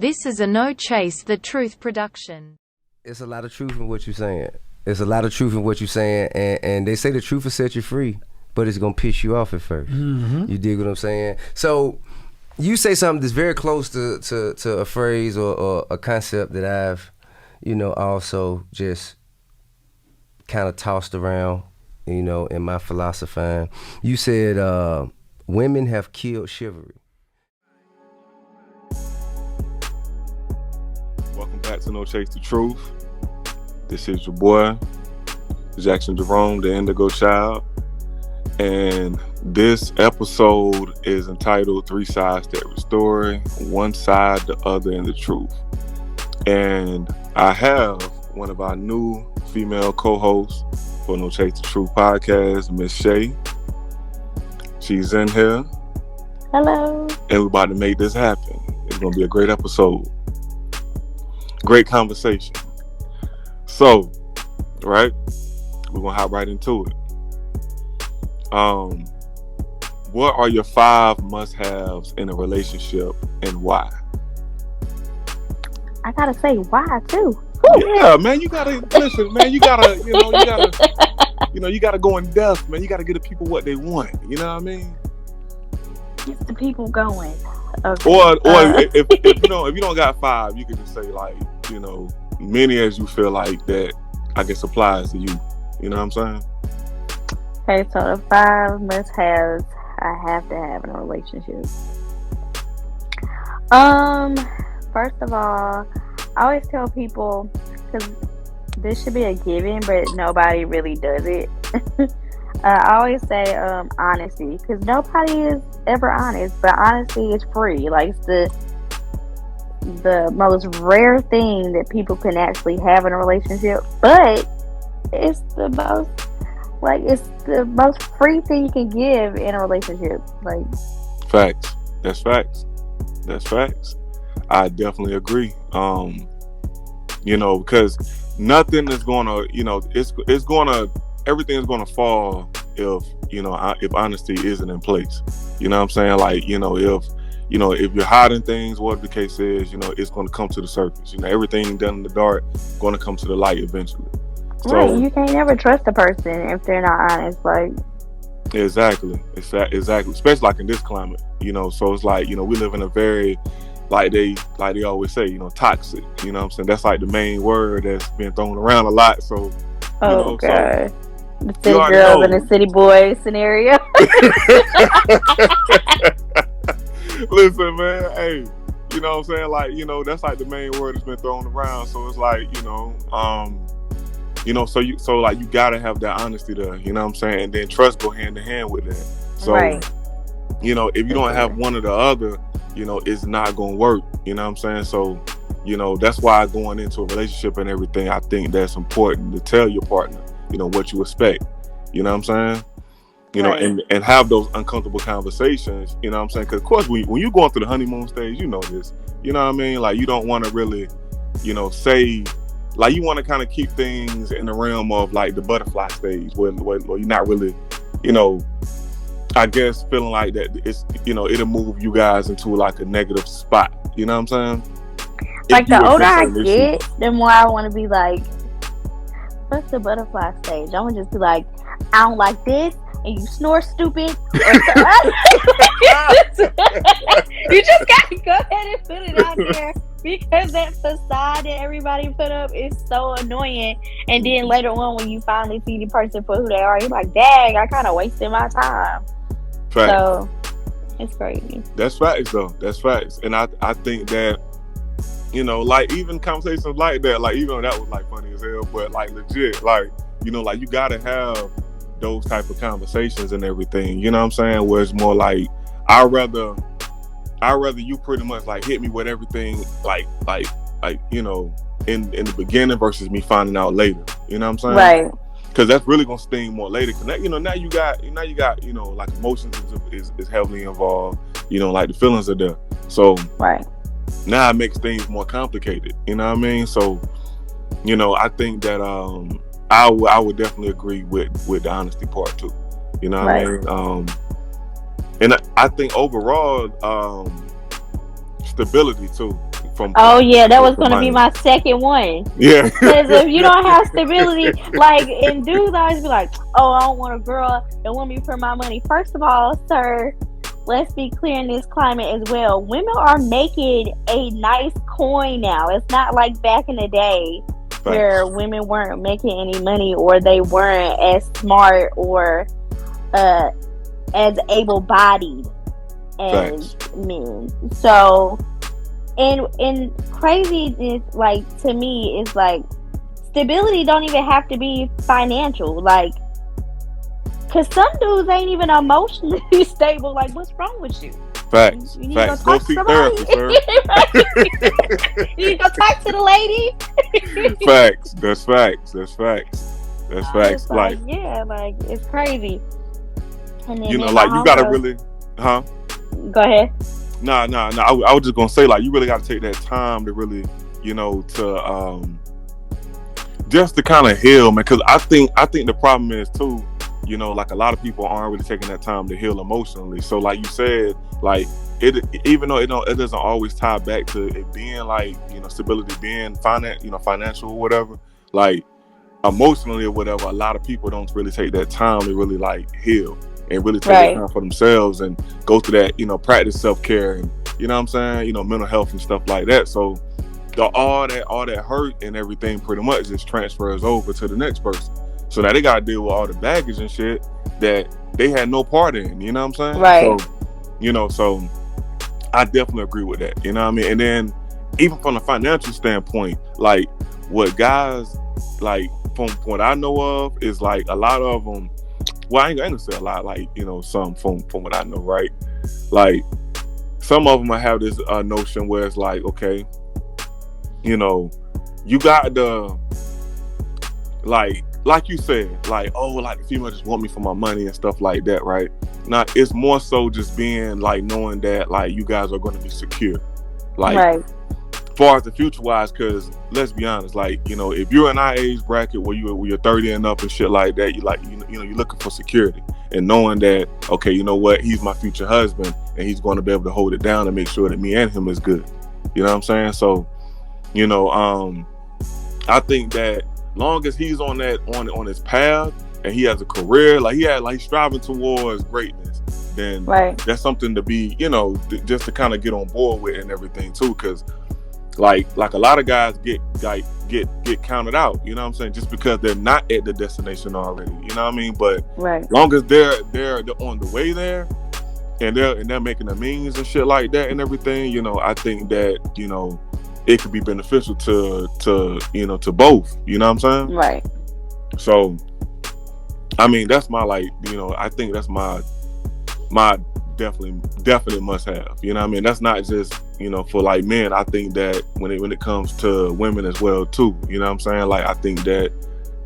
This is a No Chase the Truth production. It's a lot of truth in what you're saying. It's a lot of truth in what you're saying, and they say the truth will set you free, but it's gonna piss you off at first. Mm-hmm. You dig what I'm saying? So you say something that's very close to a phrase or a concept that I've, also just kind of tossed around, in my philosophizing. You said women have killed chivalry. Welcome back to No Chase the Truth. This is your boy, Jaxson Jerome, the Indigo Child. And this episode is entitled Three Sides to Every Story, One Side, the Other, and the Truth. And I have one of our new female co-hosts for No Chase the Truth podcast, Ms.Sha. She's in here. Hello. And we're about to make this happen. It's going to be a great episode. Great conversation. So, right, we're gonna hop right into it. What are your 5 must-haves in a relationship and why? I gotta say why too. Yeah, man, you gotta listen, man. You gotta go in depth, man. You gotta give the people what they want. You know what I mean? Get the people going. Okay. Or if you don't got 5, you can just say many as you feel like that. I guess applies to you. You know what I'm saying? Okay, so the 5 must-haves I have to have in a relationship. First of all, I always tell people, because this should be a given, but nobody really does it. I always say honesty, because nobody is ever honest, but honesty is free. Like, it's the most rare thing that people can actually have in a relationship, but it's the most free thing you can give in a relationship. Like, facts. That's facts. I definitely agree. Because nothing is gonna, everything is gonna fall if honesty isn't in place. You know what I'm saying? Like, if you're hiding things, whatever the case is, it's going to come to the surface. Everything done in the dark going to come to the light eventually. So, right, you can't never trust a person if they're not honest. Like, exactly, especially like in this climate. So it's like, we live in a very, like they always say, toxic. You know what I'm saying? That's like the main word that's been thrown around a lot. So, God. So, the city girls and the city boy scenario. Listen, man, hey, you know what I'm saying? Like, that's like the main word that's been thrown around. So it's like, so you gotta have that honesty there, you know what I'm saying? And then trust go hand in hand with that. So, right. If you don't have one or the other, it's not gonna work, you know what I'm saying? So, that's why going into a relationship and everything, I think that's important to tell your partner, what you expect, you know what I'm saying? Right. And have those uncomfortable conversations, you know what I'm saying? Because, of course, when you're going through the honeymoon stage, you know this. You know what I mean? Like, you don't want to really, say, like, you want to kind of keep things in the realm of, like, the butterfly stage where you're not really, I guess, feeling like that it's, it'll move you guys into, like, a negative spot. You know what I'm saying? Like, the older I get, the more I want to be like, what's the butterfly stage? I want to just be like, I don't like this. And you snore stupid. You just gotta go ahead and put it out there, because that facade that everybody put up is so annoying. And then later on, when you finally see the person for who they are, you're like, dang, I kind of wasted my time. Fact. So it's crazy. That's facts, though. That's facts. And I think that, like, even conversations like that, like, even though that was like funny as hell, but like legit, like, like, you gotta have those type of conversations and everything, you know what I'm saying? Where it's more like, I'd rather you pretty much like hit me with everything like in the beginning versus me finding out later. You know what I'm saying? Right. Because that's really gonna sting more later. Cause now you got like emotions is heavily involved. Like the feelings are there. So right. Now it makes things more complicated. You know what I mean? So I think that I would definitely agree with the honesty part too. You know what I mean? And I think overall, stability too. Oh yeah, that was for gonna be money. my second one. Yeah. Because if you don't have stability, like, and dudes always be like, "Oh, I don't want a girl that want me for my money." First of all, sir, let's be clear in this climate as well. Women are making a nice coin now. It's not like back in the day where women weren't making any money, or they weren't as smart or as able-bodied as men. So, and craziness, like, to me, is like, stability don't even have to be financial. Like, cause some dudes ain't even emotionally stable. Like, what's wrong with you? Facts. You need Facts. to go Go talk to seek somebody. therapy, sir. You need to go talk to the lady. Facts. That's facts. That's facts. That's facts. It's like, yeah, like, it's crazy. And then, you know, my like, you gotta homegirl, really, huh? Go ahead. Nah. I was just gonna say, like, you really gotta take that time to really, you know, to just to kind of heal, man. Because I think the problem is too, you know, like, a lot of people aren't really taking that time to heal emotionally. So, like you said, like, it, even though it doesn't always tie back to it being, like, you know, stability, being financial or whatever, like, emotionally or whatever, a lot of people don't really take that time to really, like, heal and really take that time for themselves and go through that, you know, practice self-care and, you know what I'm saying, you know, mental health and stuff like that. So all that hurt and everything pretty much just transfers over to the next person. So now they gotta deal with all the baggage and shit that they had no part in, you know what I'm saying? Right. So, you know, so I definitely agree with that, you know what I mean? And then even from a financial standpoint, like, what guys, like, from what I know of, is like a lot of them, well, I ain't gonna say a lot, like, you know, some from what I know, right? Like, some of them have this notion where it's like, okay, you know, you got the, like you said, like, oh, like, the female just want me for my money and stuff like that, right? Now, it's more so just being, like, knowing that, like, you guys are going to be secure, like, as far as the future wise, because let's be honest, like, you know, if you're in our age bracket where you're 30 and up and shit like that, you like, you know, you're looking for security and knowing that, okay, you know what, he's my future husband and he's going to be able to hold it down and make sure that me and him is good. You know what I'm saying? So, you know, I think that long as he's on his path and he has a career, like, he's striving towards greatness, then that's something to be, you know, just to kind of get on board with and everything too, because like a lot of guys get counted out, you know what I'm saying, just because they're not at the destination already, you know what I mean? But long as they're on the way there and they're making the means and shit like that and everything, you know, I think that, you know, it could be beneficial to you know, to both, you know what I'm saying? Right. So, I mean, that's my, like, you know, I think that's my definitely must have, you know what I mean? That's not just, you know, for, like, men. I think that when it comes to women as well too, you know what I'm saying? Like, I think that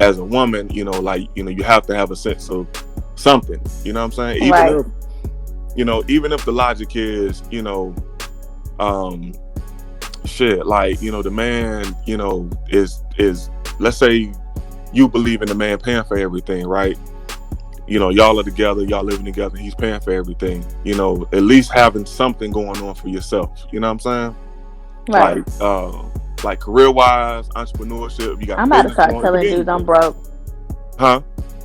as a woman, you know, like, you know, you have to have a sense of something, you know what I'm saying? Even if, you know, even if the logic is, you know, shit, like, you know, the man, you know, is let's say you believe in the man paying for everything, right? You know, y'all are together, y'all living together, he's paying for everything, you know, at least having something going on for yourself, you know what I'm saying? Like career wise, entrepreneurship, you got. I'm about to start telling dudes I'm broke. Huh?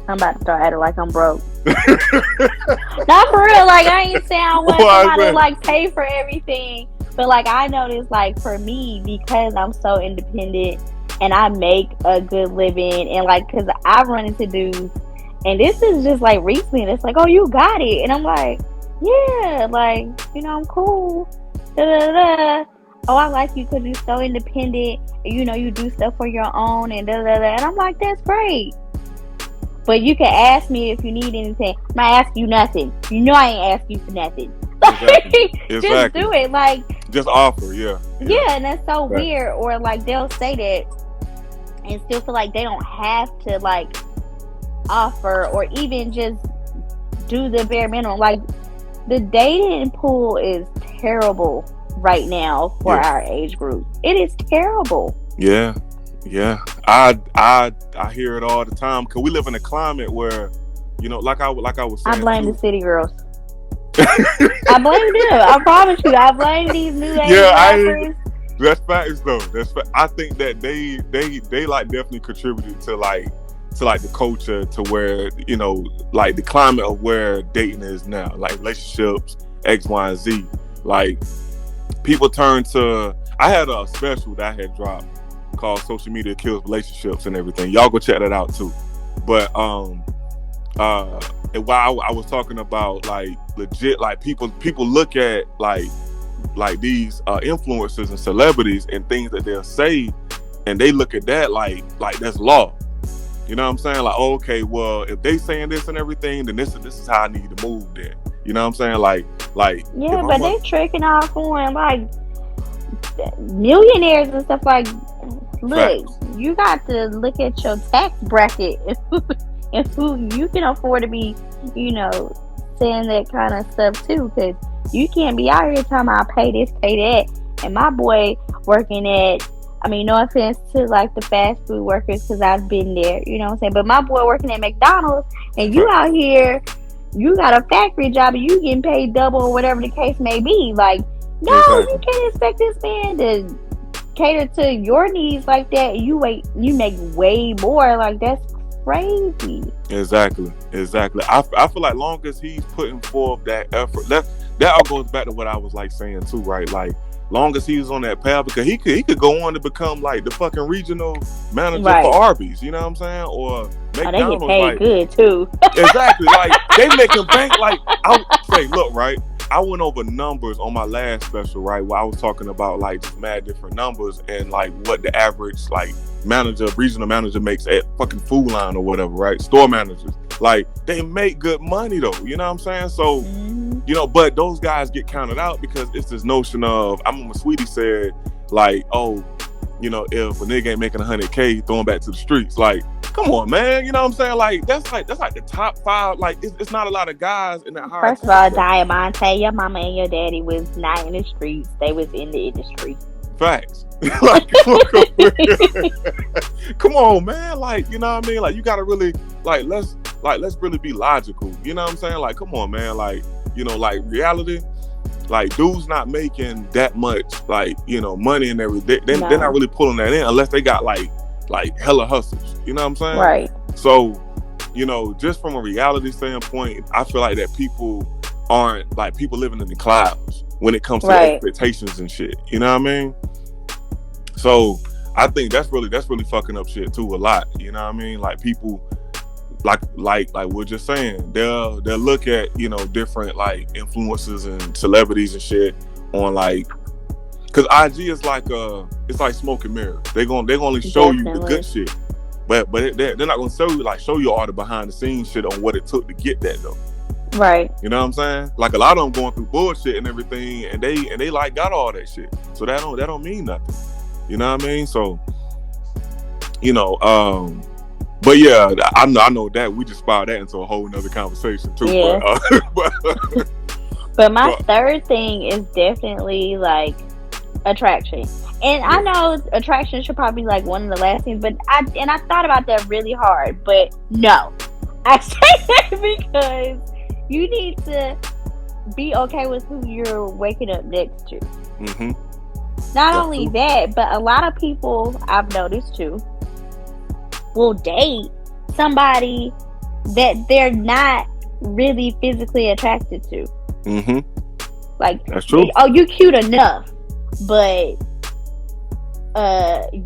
I'm about to start acting like I'm broke. Not for real, like, I ain't saying I want somebody to, like, pay for everything, but, like, I noticed, like, for me, because I'm so independent and I make a good living, and, like, because I run into dudes, and this is just, like, recently, and it's like, oh, you got it, and I'm like, yeah, like, you know, I'm cool, da-da-da. Oh, I like you because you're so independent, and, you know, you do stuff for your own, and da-da-da, and I'm like, that's great. But you can ask me if you need anything. I'm not asking you nothing. You know I ain't asking you for nothing. Exactly. Just do it. Like, just offer, yeah. And that's so weird. Or, like, they'll say that and still feel like they don't have to, like, offer or even just do the bare minimum. Like, the dating pool is terrible right now for our age group. It is terrible. Yeah. I hear it all the time because we live in a climate where, you know, like I was saying, I blame the city girls. I blame them. I promise you. I blame these new age rappers That's facts though. I think that they like definitely contributed to like the culture, to where, you know, like the climate of where dating is now, like relationships, X, Y, and Z. Like people turn to. I had a special that I had dropped called "Social Media Kills Relationships" and everything. Y'all go check that out too. But and while I was talking about like legit, like people look at like these influencers and celebrities and things that they'll say, and they look at that like that's law. You know what I'm saying? Like, oh, okay, well, if they saying this and everything, then this is how I need to move then. You know what I'm saying? Like yeah, but they tricking off on like millionaires and stuff. Like, look, you got to look at your tax bracket and who you can afford to be, you know, saying that kind of stuff too, because you can't be out here talking about pay this, pay that, and my boy working at, I mean, no offense to like the fast food workers, because I've been there, you know what I'm saying, but my boy working at McDonald's, and you out here, you got a factory job, and you getting paid double or whatever the case may be. Like, no, exactly. You can't expect this man to cater to your needs like that, and you make way more. Like, that's crazy. Exactly. I feel like long as he's putting forth that effort, that all goes back to what I was like saying too, right? Like, long as he's on that path, because he could go on to become like the fucking regional manager for Arby's, you know what I'm saying? Or McDonald's. They get paid like, good too. Exactly. Like, they making bank. Like, I say, look, right? I went over numbers on my last special, right, where I was talking about like just mad different numbers and like what the average like regional manager makes at fucking Food Line or whatever, right? Store managers, like, they make good money though, you know what I'm saying? So, you know, but those guys get counted out because it's this notion of, I remember Sweetie said, like, oh, you know, if a nigga ain't making 100K, throw him back to the streets. Like, come on, man. You know what I'm saying? Like, that's like the top 5. Like, it's not a lot of guys in that high. First of all, Diamante, your mama and your daddy was not in the streets. They was in the industry. Facts. Like, come on, man. Like, you know what I mean? Like, you gotta really, let's really be logical. You know what I'm saying? Like, come on, man. Like, you know, like, reality. Like, dudes not making that much, like, you know, money and everything. They're not really pulling that in unless they got like hella hustles. You know what I'm saying? Right. So, you know, just from a reality standpoint, I feel like that people aren't like people living in the clouds when it comes to expectations and shit. You know what I mean? So I think that's really fucking up shit too a lot. You know what I mean? Like, people like we're just saying, they'll look at, you know, different like influencers and celebrities and shit on like, because IG is like it's like smoke and mirrors. They're gonna only show you the good shit, but they're not gonna show you all the behind the scenes shit on what it took to get that though. Right. You know what I'm saying? Like, a lot of them going through bullshit and everything, and they like got all that shit. So that don't mean nothing. You know what I mean? So, you know, but yeah, I know that we just spiraled that into a whole nother conversation too. Yeah. But my third thing is definitely like attraction. And I know attraction should probably be like one of the last things, but I thought about that really hard, but no. I say that because you need to be okay with who you're waking up next to. Mm-hmm. Not only that, but a lot of people, I've noticed too, will date somebody that they're not really physically attracted to. Mm-hmm. Like, that's true. Oh, you're cute enough, but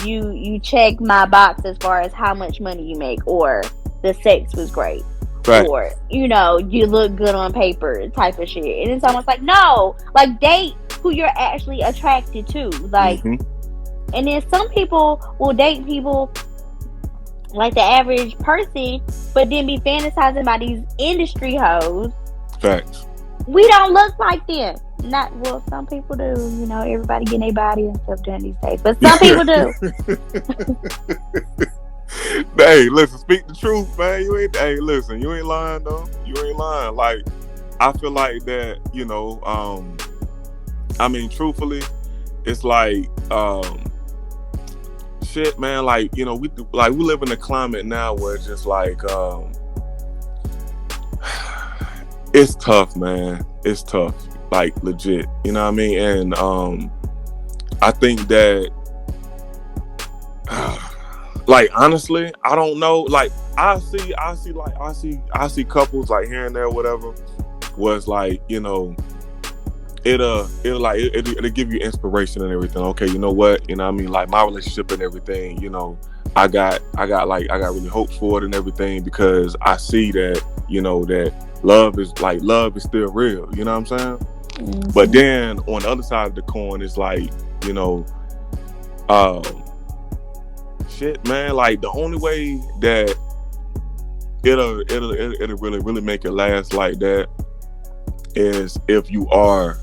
you check my box as far as how much money you make, or the sex was great, or, you know, you look good on paper type of shit. And it's almost like, no, like, date who you're actually attracted to. Like, and then some people will date people like the average person, but then be fantasizing about these industry hoes. Facts. We don't look like them. Not, well, some people do. You know, everybody getting their body and stuff during these days, but some people do. Hey, listen, speak the truth, man. You ain't lying though. You ain't lying. Like, I feel like that, you know, I mean, truthfully, it's like, shit, man. Like, you know, we live in a climate now where it's just like, it's tough, man. It's tough, like, legit. You know what I mean? And I think that, like, honestly, I don't know. Like, I see couples like here and there, whatever. Was like, it'll give you inspiration and everything. Okay, you know what? You know what I mean? Like my relationship and everything, I got really hopes for it and everything, because I see that, that love is still real. You know what I'm saying? Mm-hmm. But then on the other side of the coin, it's like, shit, man, like the only way that it'll really make it last like that is if you are,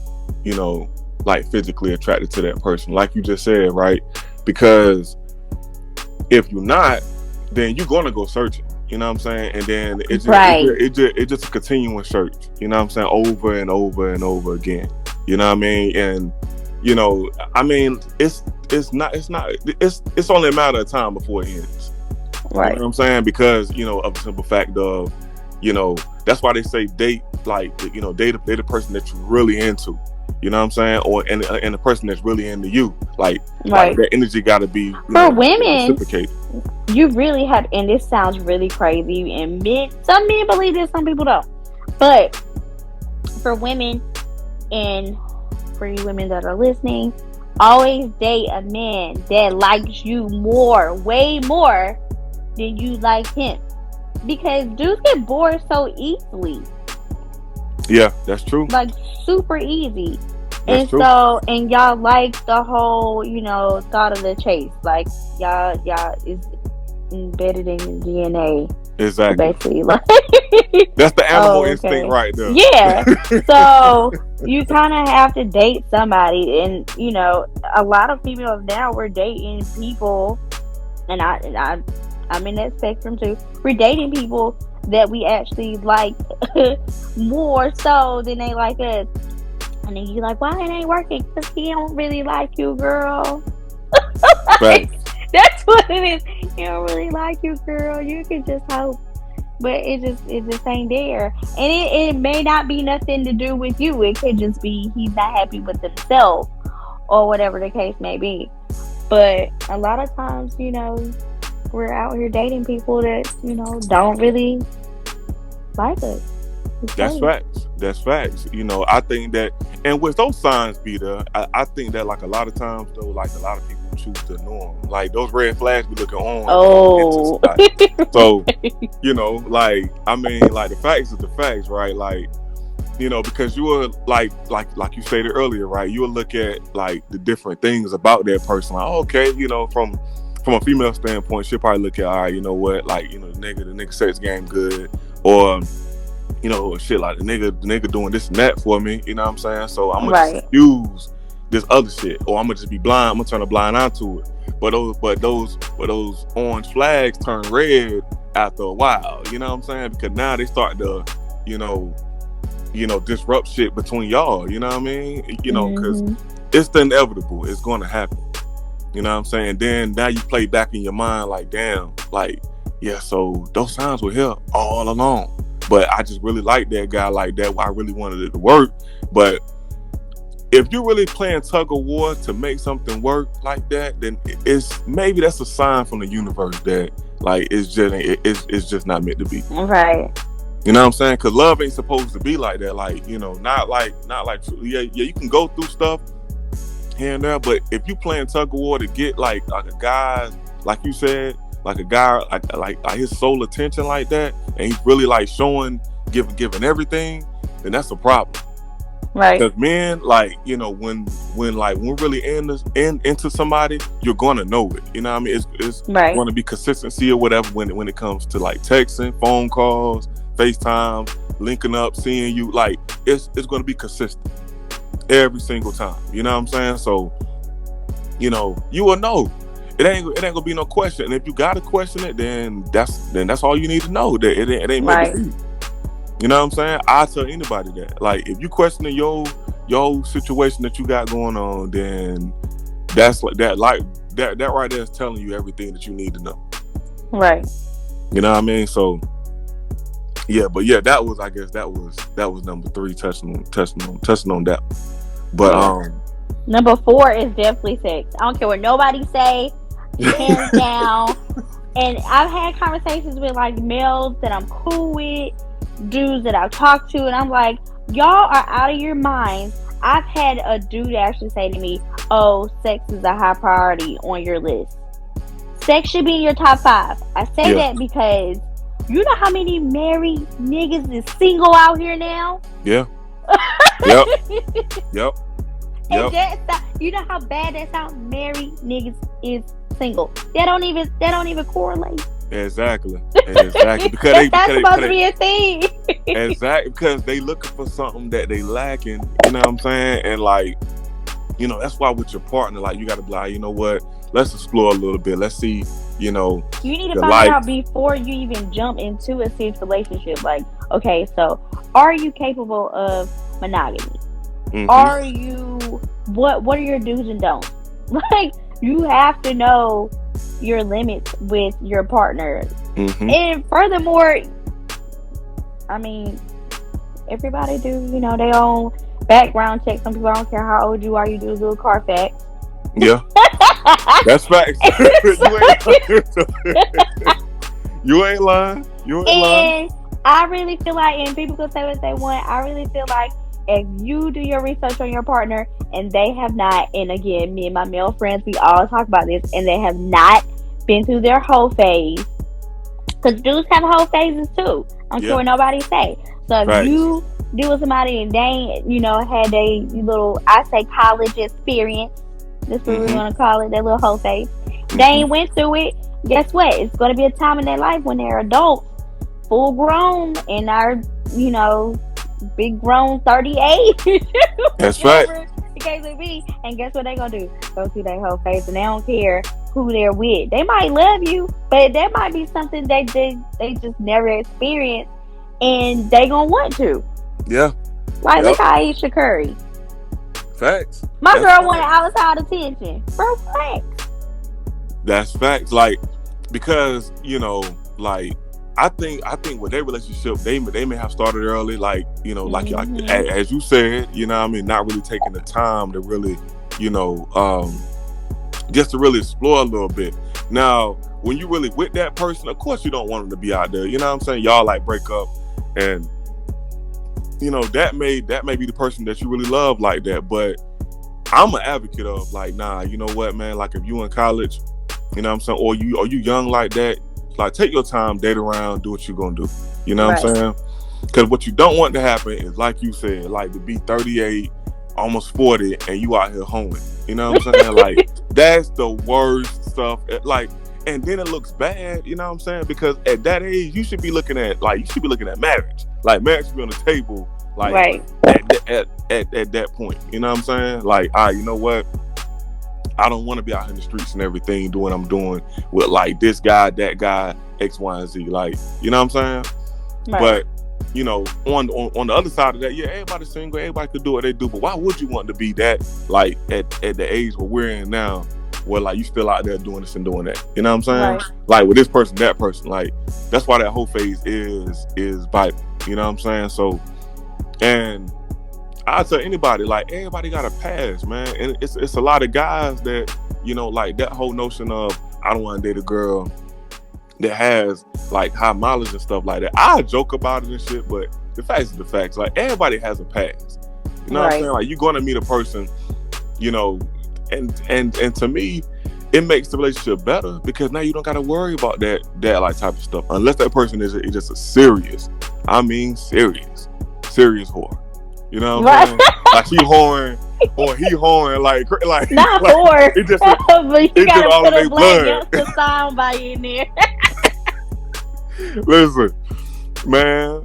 like physically attracted to that person, like you just said, right? Because if you're not, then you're gonna go searching. You know what I'm saying? And then it's just a continuing search. You know what I'm saying? Over and over and over again. You know what I mean? And I mean, it's only a matter of time before it ends. Right. You know what I'm saying? Because of the simple fact of, that's why they say date, like, date the person that you're really into. You know what I'm saying? Or and the person that's really into you. Like that energy got to be for women. Reciprocated. You really have, and this sounds really crazy, and some men believe this, some people don't. But for women, and for you women that are listening, always date a man that likes you way more than you like him, because dudes get bored so easily. Yeah, that's true. Like super easy. That's and true. So, and y'all like the whole, thought of the chase. Like y'all is embedded in your DNA. Exactly. Basically, like that's the animal instinct right there. Yeah. So you kind of have to date somebody, and a lot of females now, we're dating people, and I'm in that spectrum too. We're dating people that we actually like more so than they like us. And then you're like, why it ain't working? Because he don't really like you, girl. Right. That's what it is. He don't really like you, girl. You can just hope. But it just ain't there. And it may not be nothing to do with you. It could just be he's not happy with himself, or whatever the case may be. But a lot of times, we're out here dating people that, don't really like us. That's facts. That's facts. I think that, and with those signs be there, I think that, like, a lot of times though, like, a lot of people choose to ignore them. Like, those red flags be looking on. Oh. So, like, I mean, like, the facts is the facts, right? Like, because you were like you stated earlier, right? You will look at, like, the different things about that person. Like, oh, okay, from a female standpoint, she'll probably look at, all right, you know what, like, the nigga sex game good, or shit, like the nigga doing this and that for me, you know what I'm saying? So I'm gonna just use this other shit, or I'm gonna just be blind. I'm gonna turn a blind eye to it. But those orange flags turn red after a while, you know what I'm saying? Because now they start to, disrupt shit between y'all, you know what I mean? Because it's the inevitable. It's going to happen. You know what I'm saying? Then now you play back in your mind like, damn, like, yeah, so those signs were here all along. But I just really like that guy like that. I really wanted it to work. But if you're really playing tug of war to make something work like that, then maybe that's a sign from the universe that, like, it's just not meant to be. Right. You know what I'm saying? Because love ain't supposed to be like that. Like, not like yeah, you can go through stuff here and there, but if you playing tug of war to get like a guy, like you said, like a guy like his sole attention like that, and he's really like giving everything, then that's a problem. Right. Because men, like, when we're really into somebody, you're gonna know it. You know what I mean? It's right. Going to be consistency or whatever when it comes to, like, texting, phone calls, FaceTime, linking up, seeing you. Like, it's going to be consistent every single time. You know what I'm saying? So, you will know. It ain't gonna be no question. And if you gotta question it, then that's all you need to know. That it ain't meant to be. You know what I'm saying? I tell anybody that. Like, if you questioning your situation that you got going on, then that's like that. Like that right there is telling you everything that you need to know. Right. You know what I mean? So yeah, but yeah, that was number 3, touching on that. But Number 4 is definitely sex. I don't care what nobody say. Hands down. And I've had conversations with like males that I'm cool with, dudes that I've talked to, and I'm like, y'all are out of your minds. I've had a dude actually say to me, "Oh, sex is a high priority on your list. Sex should be in your top 5." I say Yeah. that because you know how many married niggas is single out here now? Yeah. Yep. Yep. And Yep. you know how bad that sounds? Married niggas is single. That don't even correlate. Exactly. Exactly. Because That's supposed to be a thing. exactly, because they looking for something that they lacking. You know what I'm saying? And like, that's why with your partner, like, you got to be like, you know what? Let's explore a little bit. Let's see. You need to the find life. out before you even jump into a serious relationship. Like, okay, so are you capable of monogamy? Mm-hmm. Are you what are your do's and don'ts? Like, you have to know your limits with your partner. Mm-hmm. And furthermore, I mean, everybody do, their own background check. Some people, I don't care how old you are, you do a little Carfax. Yeah. That's facts. You ain't lying. You ain't lying. And I really feel like, and people can say what they want, I really feel like if you do your research on your partner and they have not, and again, me and my male friends, we all talk about this, and they have not been through their whole phase, because dudes have whole phases too. I don't care what nobody say. So if you deal with somebody and they ain't, had a little, I say, college experience, that's what we're going to call it, that little whole phase, they ain't went through it, guess what? It's going to be a time in their life when they're adults, full grown, and are, big grown 38. That's right. The case may be, and guess what they gonna do? Go through their whole phase, and they don't care who they're with. They might love you, but that might be something they just never experienced, and they gonna want to. Yeah. Like, look at Aisha Curry. Facts. My girl wanted outside attention. Bro, facts. That's facts. Like, because like, I think with their relationship, they may have started early, like, like as you said, not really taking the time to really, just to really explore a little bit. Now, when you really with that person, of course you don't want them to be out there. You know what I'm saying? Y'all like break up, and that may be the person that you really love like that. But I'm an advocate of like, nah, you know what, man? Like, if you in college, you know what I'm saying, or you young like that. Like, take your time, date around, do what you're gonna do. You know what I'm saying? Because what you don't want to happen is, like you said, like to be 38, almost 40, and you out here hoeing. You know what I'm saying? Like, that's the worst stuff. Like, and then it looks bad. You know what I'm saying? Because at that age, you should be looking at marriage. Like, marriage should be on the table. Like, at that point. You know what I'm saying? Like, you know what? I don't want to be out in the streets and everything doing what I'm doing with like this guy, that guy, X, Y, and Z. Like, you know what I'm saying? Right. But, on the other side of that, yeah, everybody's single, everybody could do what they do. But why would you want to be that, like, at the age where we're in now, where like you still out there doing this and doing that? You know what I'm saying? Right. Like, with this person, that person. Like, that's why that whole phase is vital. You know what I'm saying? So, and I tell anybody, like, everybody got a pass, man. And it's a lot of guys that, like that whole notion of, I don't want to date a girl that has like high mileage and stuff like that. I joke about it and shit, but the facts is the facts. Like, everybody has a pass. You know what I'm saying? Like, you're going to meet a person, and to me, it makes the relationship better because now you don't got to worry about that like type of stuff. Unless that person is just a serious whore. You know what I'm saying? Like, she whoring, or he whoring, like not like, whore. It just, but you it gotta just put a black gangster sound by in there. Listen, man,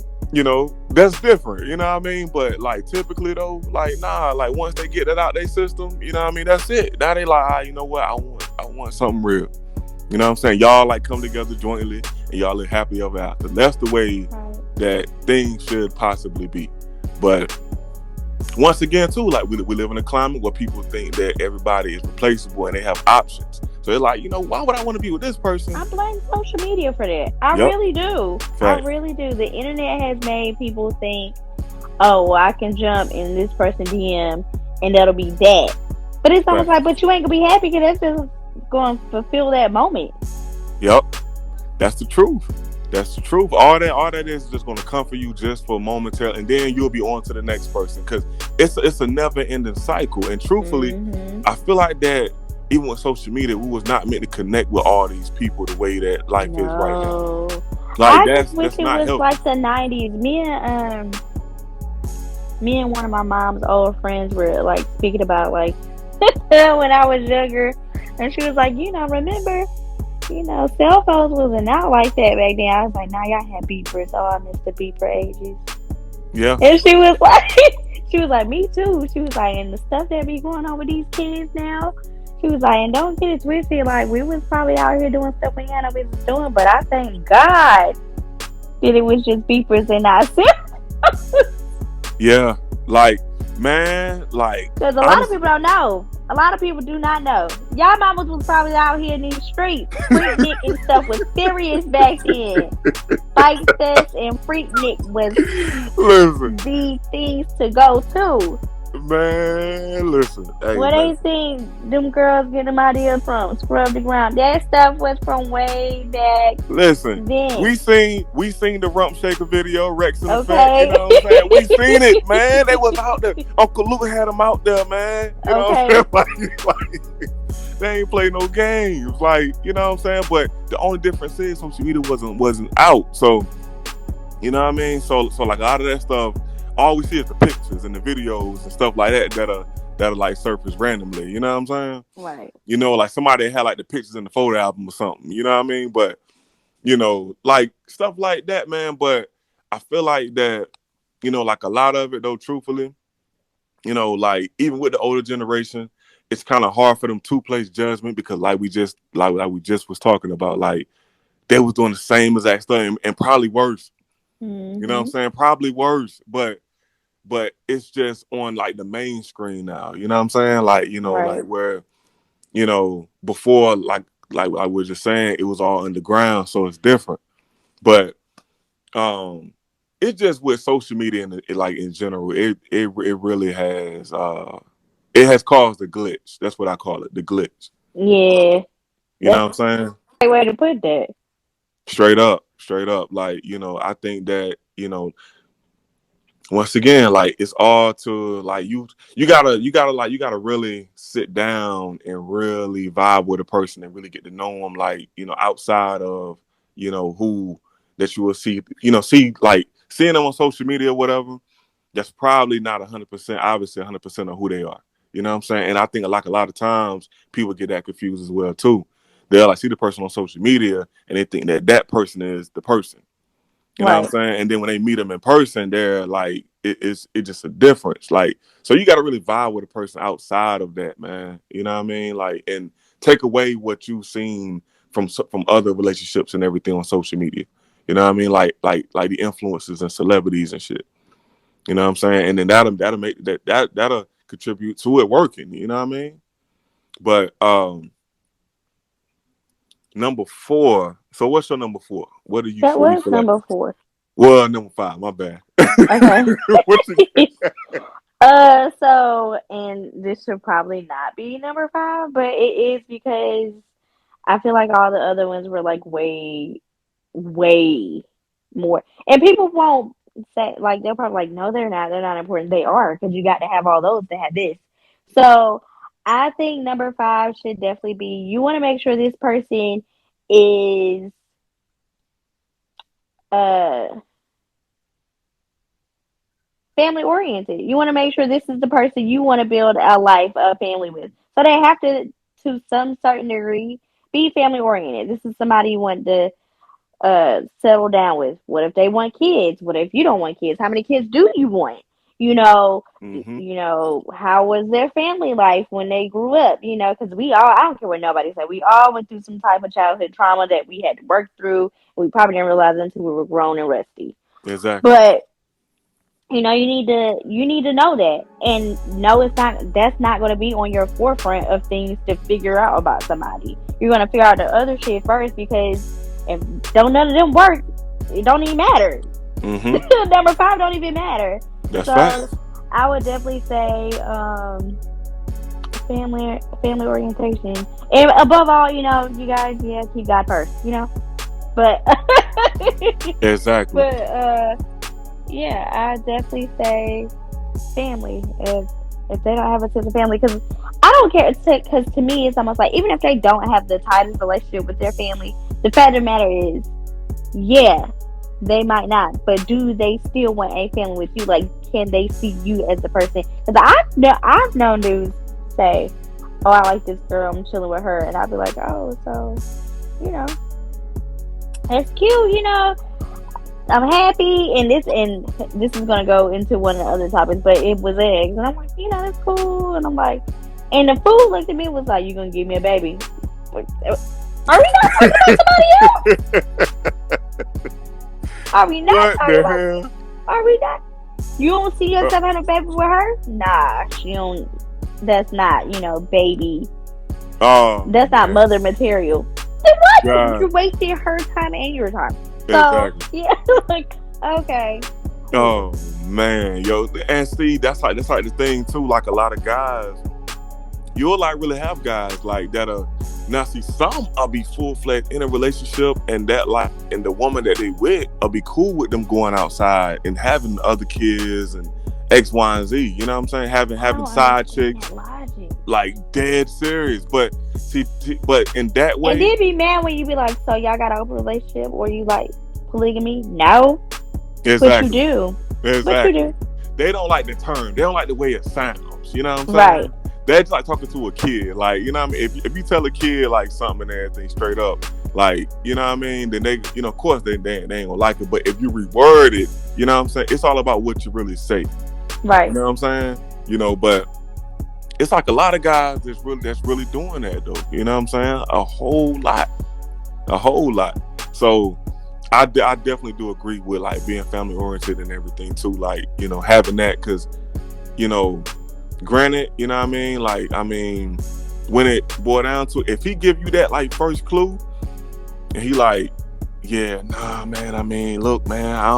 that's different. You know what I mean? But like, typically though, like, nah, like once they get that out their system, you know what I mean? That's it. Now they like, you know what? I want something real. You know what I'm saying? Y'all like come together jointly and y'all live happy ever after. That's the way that things should possibly be. But once again, too, like we live in a climate where people think that everybody is replaceable and they have options. So they're like, why would I want to be with this person? I blame social media for that. I really do. Fact. I really do. The internet has made people think, oh, well, I can jump in this person's DM and that'll be that. But it's almost Right. like, but you ain't gonna be happy because that's just going to fulfill that moment. Yep. That's the truth. That's the truth. All that is just gonna come for you just for momentarily, and then you'll be on to the next person because it's a never ending cycle. And truthfully, I feel like that even with social media, we was not meant to connect with all these people the way that life is right now. No. Like I just wish that's it not was healthy. like the 90s. Me and one of my mom's old friends were like speaking about like when I was younger, and she was like, remember, cell phones wasn't out like that back then. I was like, nah, y'all had beepers. Oh, I missed the beeper ages. Yeah. And she was like, me too. She was like, and the stuff that be going on with these kids now. She was like, and don't get it twisted. Like, we was probably out here doing stuff we had no business doing, but I thank God that it was just beepers and not cell. Yeah. Like, man, like Because a lot of honestly, people don't know. A lot of people do not know. Y'all mamas was probably out here in these streets. Freaknik and stuff was serious back then. Fight Fest and Freaknik was listen, the things to go to. man, listen. Hey, Where they think them girls get them ideas from? Scrub the ground. That stuff was from way back listen. then. We seen the Rump Shaker video, Rex in Effect. You Okay. know what I'm saying? We seen it, man. They was out there. Uncle Luke had them out there, man. You know Okay. what I'm saying? Like, they ain't play no games. Like, you know what I'm saying? But the only difference is social media wasn't out. So, you know what I mean? So like a lot of that stuff, all we see is the pictures and the videos and stuff like that'll like surface randomly. You know what I'm saying? Right. You know, like somebody had like the pictures in the photo album or something. You know what I mean? But like stuff like that, man. But I feel like that, like a lot of it though, truthfully, like even with the older generation, it's kind of hard for them to place judgment because like we just was talking about, like they was doing the same exact stuff and probably worse. Mm-hmm. You know what I'm saying? Probably worse, but it's just on like the main screen now. You know what I'm saying? Like, Right. like where, before like I was just saying, it was all underground, so it's different. But it's just with social media and like in general, it really has it has caused a glitch. That's what I call it, the glitch. Yeah. You know That's what I'm saying? a great way to put that. Straight up. Like, I think that, once again, like it's all to like you gotta really sit down and really vibe with a person and really get to know them, like, outside of, who that you will see like seeing them on social media or whatever. That's probably not 100%, obviously 100% of who they are. You know what I'm saying? And I think like a lot of times people get that confused as well too. They'll like see the person on social media and they think that that person is the person. You know what I'm saying? And then when they meet them in person, they're like, it's just a difference. Like, so you got to really vibe with a person outside of that, man. You know what I mean? Like, and take away what you've seen from other relationships and everything on social media. You know what I mean? Like the influencers and celebrities and shit. You know what I'm saying? And then that'll make that'll contribute to it working. You know what I mean? But number 4. So what's your number 4? What do you? That What do you was feel like? number 4. Well, number 5. My bad. Okay. What you So, and this should probably not be number 5, but it is because I feel like all the other ones were like way, way more. And people won't say, like, they'll probably like, no, they're not. They're not important. They are, because you got to have all those to have this. So, I think number 5 should definitely be, you want to make sure this person is uh family oriented. You want to make sure this is the person you want to build a life, a family with. So they have to some certain degree, be family oriented. This is somebody you want to settle down with. What if they want kids? What if you don't want kids? How many kids do you want? You know, Mm-hmm. how was their family life when they grew up? Because I don't care what nobody said, we all went through some type of childhood trauma that we had to work through. We probably didn't realize it until we were grown and rusty. Exactly. But you need to know that, and no, that's not going to be on your forefront of things to figure out about somebody. You're going to figure out the other shit first, because if don't none of them work, it don't even matter. Mm-hmm. Number 5 don't even matter. That's So facts. I would definitely say family orientation. And above all, you guys, keep God first, But Exactly. but yeah, I definitely say family if they don't have a sense of family, because I don't care. Because to me, it's almost like even if they don't have the tightest relationship with their family, the fact of the matter is, yeah, they might not, but do they still want a family with you? Like, can they see you as a person? Because I've known dudes say, "Oh, I like this girl. I'm chilling with her," and I'll be like, "Oh, so it's cute, I'm happy." And this is gonna go into one of the other topics, but it was eggs, and I'm like, that's cool. And I'm like, and the fool looked at me and was like, "You gonna give me a baby? Are we not talking about somebody else? Are we not What talking the about? hell? Are we not? You don't see yourself having a baby with her? Nah, she don't. That's not, baby. Oh, That's not man. mother material. Then what? God. You're wasting her time and your time. Exactly. So yeah, like, okay. Oh man, yo, and see, that's like the thing too. Like a lot of guys, you'll like really have guys like that are now. See, some will be full fledged in a relationship, and and the woman that they with will be cool with them going outside and having other kids and X, Y, and Z. You know what I'm saying? Having side chicks, like dead serious. But but in that way, and they'd be mad when you be like, "So y'all got an open relationship, or you like polygamy?" No. exactly. But you do. Exactly. But you do. They don't like the term. They don't like the way it sounds. You know what I'm saying? Right. That's like talking to a kid. Like, you know what I mean? If you tell a kid like something and everything straight up, like, you know what I mean? Then they, of course they ain't gonna like it. But if you reword it, you know what I'm saying? It's all about what you really say. Right. You know what I'm saying? But it's like a lot of guys that's really doing that though. You know what I'm saying? A whole lot. So I definitely do agree with like being family oriented and everything too. Like, having that, because, granted, you know what I mean? Like, when it boiled down to, if he give you that like first clue and he like, yeah, nah, man, look, man, I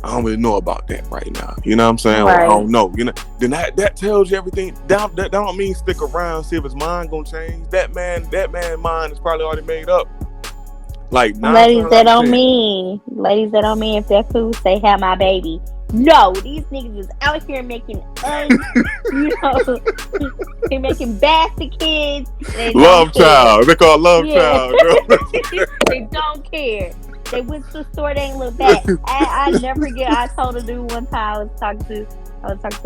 don't really know about that right now. You know what I'm saying? Right. Or I don't know. Then that tells you everything. That don't mean stick around, see if his mind gonna change. That man mind is probably already made up. Like, ladies that don't mean if that fool say have my baby. No, these niggas is out here making they making bastard kids. Love child. They call love child. They don't care. They went to the store, they ain't look back. I never forget. I told a dude one time, I was talking to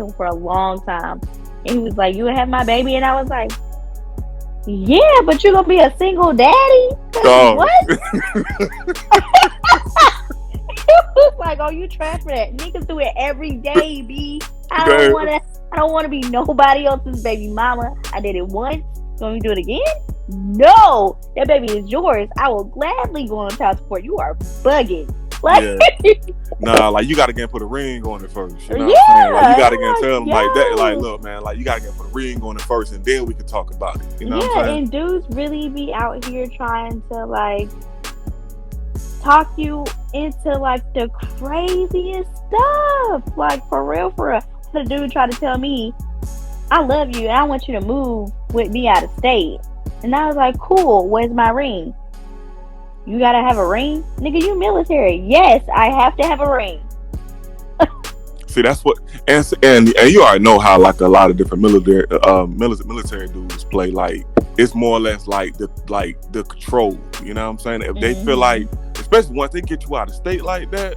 him for a long time, and he was like, "You would have my baby?" And I was like, "Yeah, but you're gonna be a single daddy?" What? It was like, "Oh, you trash for that." Niggas do it every day, B. I don't wanna be nobody else's baby mama. I did it once. You want me to do it again? No, that baby is yours. I will gladly go on child support. You are bugging. Like, yeah. Nah, like you gotta get put a ring on it first. You know what I'm saying? Like, you gotta get tell them like that. Like, look, man, like you gotta get put a ring on it first, and then we can talk about it. You know what I'm saying? And dudes really be out here trying to like talk you into like the craziest stuff. Like for real. The dude tried to tell me, "I love you and I want you to move with me out of state." And I was like, "Cool, where's my ring?" "You gotta have a ring?" "Nigga, you military." "Yes, I have to have a ring." See, that's what, and you already know how like a lot of different military dudes play. Like, it's more or less like the control. You know what I'm saying? If they feel like, especially once they get you out of state like that,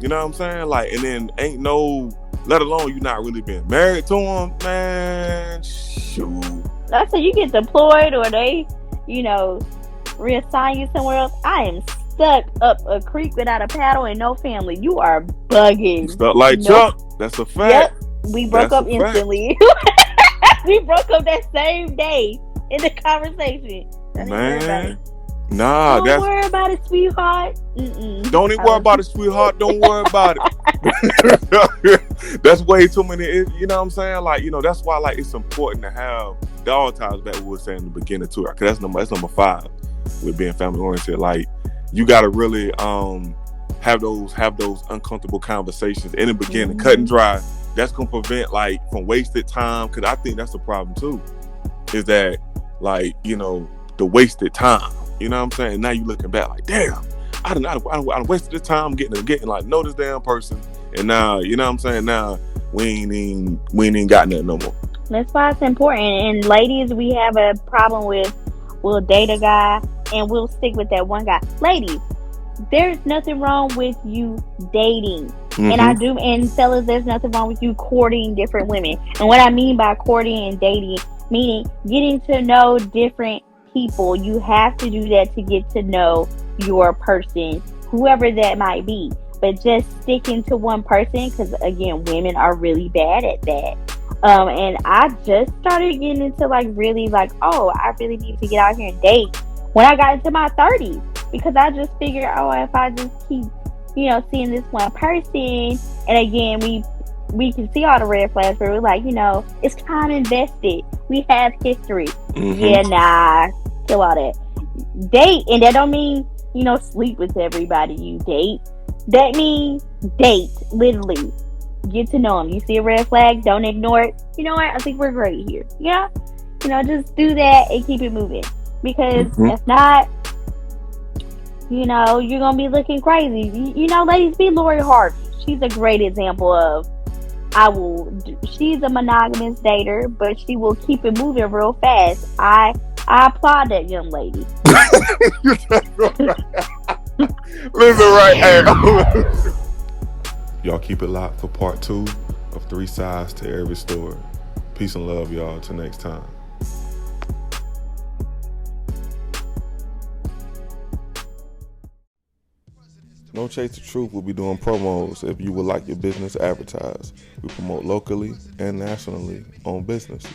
you know what I'm saying? Like, and then ain't no, let alone you not really being married to them, man. Shoot. I said, you get deployed or they, reassign you somewhere else. I am stuck up a creek without a paddle and no family. You are bugging. Stuck like Chuck. That's a fact. Yep. We broke up instantly. We broke up that same day in the conversation. Man. Nah, don't worry about it, sweetheart. Don't even worry about it, sweetheart. Don't worry about it. That's way too many. You know what I'm saying? Like, that's why like it's important to have. That all ties back what we were saying in the beginning too, because that's number 5 with being family oriented. Like, you gotta really have those uncomfortable conversations in the beginning, cut and dry. That's gonna prevent like from wasted time, because I think that's the problem too. is that, like, you know, the wasted time. You know what I'm saying? Now you looking back like, damn, I done wasted this time getting like know this damn person, and now, you know what I'm saying? Now we ain't even got nothing no more. That's why it's important. And ladies, we have a problem with, we'll date a guy and we'll stick with that one guy. Ladies, there's nothing wrong with you dating. And fellas, there's nothing wrong with you courting different women. And what I mean by courting and dating, meaning getting to know different people. You have to do that to get to know your person, whoever that might be. But just sticking to one person, because again, women are really bad at that. And I just started getting into like really like, oh, I really need to get out here and date when I got into my 30s, because I just figured, oh, if I just keep, you know, seeing this one person, and again, we can see all the red flags, but we're like, you know, it's time invested. We have history. Yeah, nah, kill all that. Date, and that don't mean, you know, sleep with everybody you date. That means date, literally. Get to know them. You see a red flag, don't ignore it. You know what? I think we're great here. Yeah? You know, just do that and keep it moving. Because if not, you know, you're going to be looking crazy. You know, ladies, be Lori Harvey. She's a great example of, she's a monogamous dater, but she will keep it moving real fast. I applaud that young lady. Listen, right. Y'all keep it locked for part 2 of 3 Sides to Every Story. Peace and love, y'all. Till next time. No Chase the Truth will be doing promos if you would like your business advertised. We promote locally and nationally owned businesses.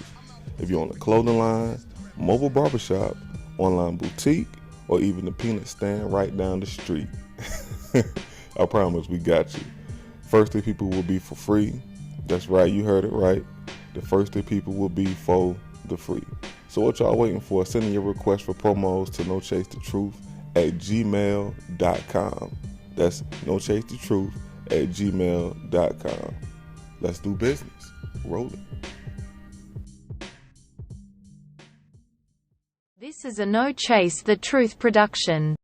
If you own a clothing line, mobile barbershop, online boutique, or even the peanut stand right down the street, I promise we got you. First 3 people will be for free. That's right, you heard it right. The first 3 people will be for the free. So what y'all waiting for? Send in your request for promos to nochasethetruth@gmail.com. That's nochasethetruth@gmail.com. Let's do business. Roll it. This is a No Chase the Truth production.